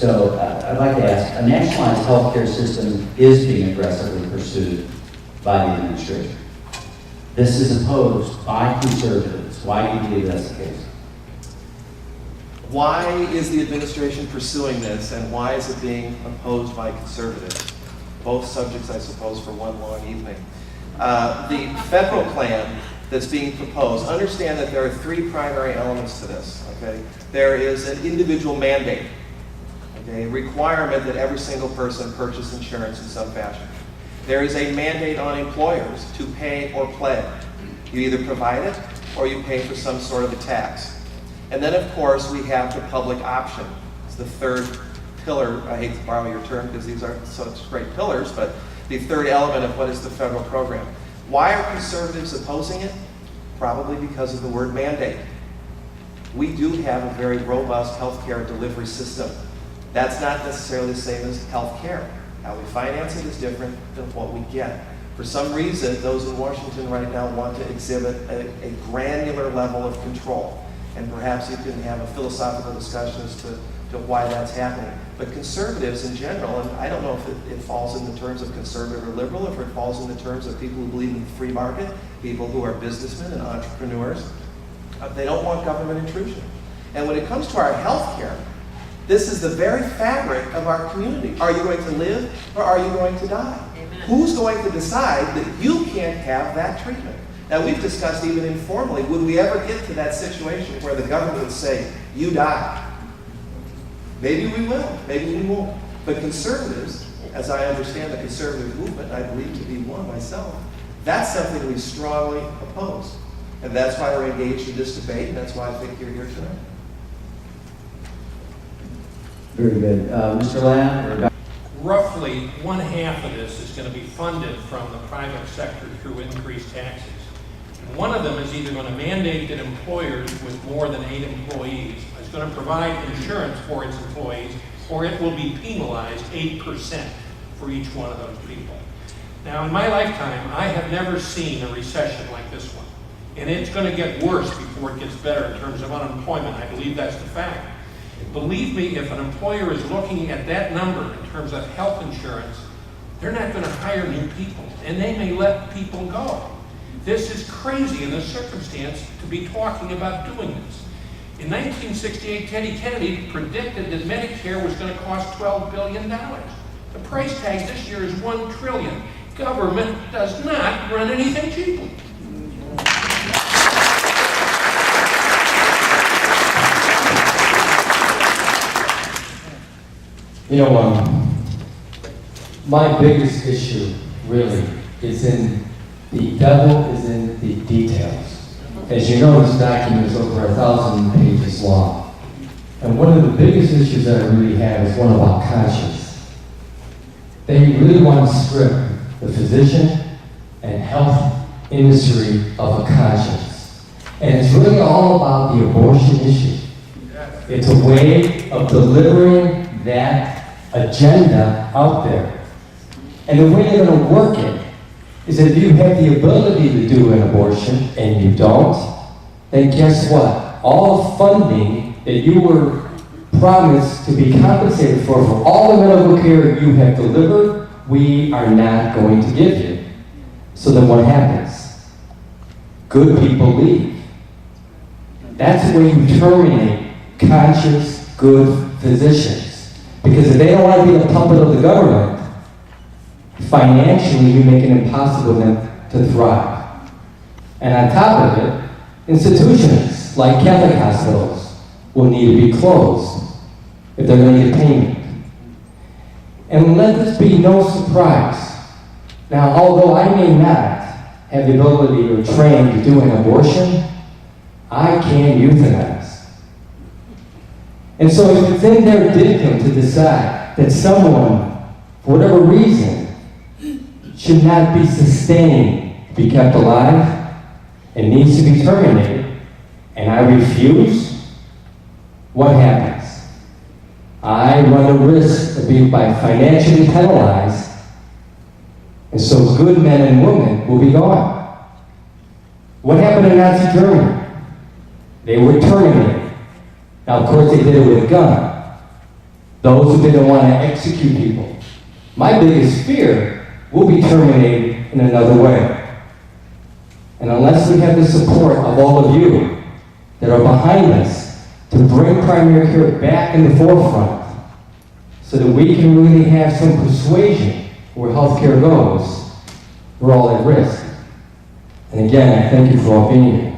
So I'd like to ask, a nationalized healthcare system is being aggressively pursued by the administration. This is opposed by conservatives. Why do you believe that's the case? Why is the administration pursuing this, and why is it being opposed by conservatives? Both subjects, I suppose, for one long evening. The federal plan that's being proposed, understand that there are three primary elements to this, okay? There is an individual mandate, okay, a requirement that every single person purchase insurance in some fashion. There is a mandate on employers to pay or pledge. You either provide it or you pay for some sort of a tax. And then, of course, we have the public option. It's the third pillar. I hate to borrow your term because these are such great pillars, but the third element of what is the federal program. Why are conservatives opposing it? Probably because of the word mandate. We do have a very robust healthcare delivery system. That's not necessarily the same as healthcare. How we finance it is different than what we get. For some reason, those in Washington right now want to exhibit a granular level of control. And perhaps you can have a philosophical discussion as to why that's happening. But conservatives in general, and I don't know if it falls in the terms of conservative or liberal, if it falls in the terms of people who believe in the free market, people who are businessmen and entrepreneurs, they don't want government intrusion. And when it comes to our health care, this is the very fabric of our community. Are you going to live or are you going to die? Amen. Who's going to decide that you can't have that treatment? Now, we've discussed even informally, would we ever get to that situation where the government would say, you die? Maybe we will, maybe we won't. But conservatives, as I understand the conservative movement, I believe to be one myself, that's something we strongly oppose. And that's why we're engaged in this debate, and that's why I think you're here tonight. Very good. Mr. Lamb? Roughly one half of this is going to be funded from the private sector through increased taxes. And one of them is either going to mandate that employers with more than 8 employees is going to provide insurance for its employees, or it will be penalized 8% for each one of those people. Now, in my lifetime, I have never seen a recession like this one. And it's going to get worse before it gets better in terms of unemployment. I believe that's the fact. Believe me, if an employer is looking at that number in terms of health insurance, they're not going to hire new people, and they may let people go. This is crazy in this circumstance to be talking about doing this. In 1968, Teddy Kennedy predicted that Medicare was going to cost $12 billion. The price tag this year is $1 trillion. Government does not run anything cheaply. You know, my biggest issue really is in the devil is in the details. As you know, this document is over 1,000 pages long. And one of the biggest issues that I really have is one about conscience. They really want to strip the physician and health industry of a conscience. And it's really all about the abortion issue. It's a way of delivering that agenda out there. And the way they're going to work it is if you have the ability to do an abortion and you don't, then guess what? All funding that you were promised to be compensated for all the medical care you have delivered, we are not going to give you. So then what happens? Good people leave. That's the way you terminate conscious, good physicians. Because if they don't want to be the puppet of the government, financially you make it impossible for them to thrive. And on top of it, institutions like Catholic hospitals will need to be closed if they're going to get payment. And let this be no surprise. Now, although I may not have the ability or train to do an abortion, I can euthanize. And so if it's in their dictum to decide that someone, for whatever reason, should not be sustained to be kept alive and needs to be terminated, and I refuse, what happens? I run a risk of being financially penalized, and so good men and women will be gone. What happened in Nazi Germany? They were terminated. Now, of course, they did it with a gun. those who didn't want to execute people. My biggest fear will be terminated in another way. And unless we have the support of all of you that are behind us to bring primary care back in the forefront so that we can really have some persuasion where healthcare goes, we're all at risk. And again, I thank you for all being here.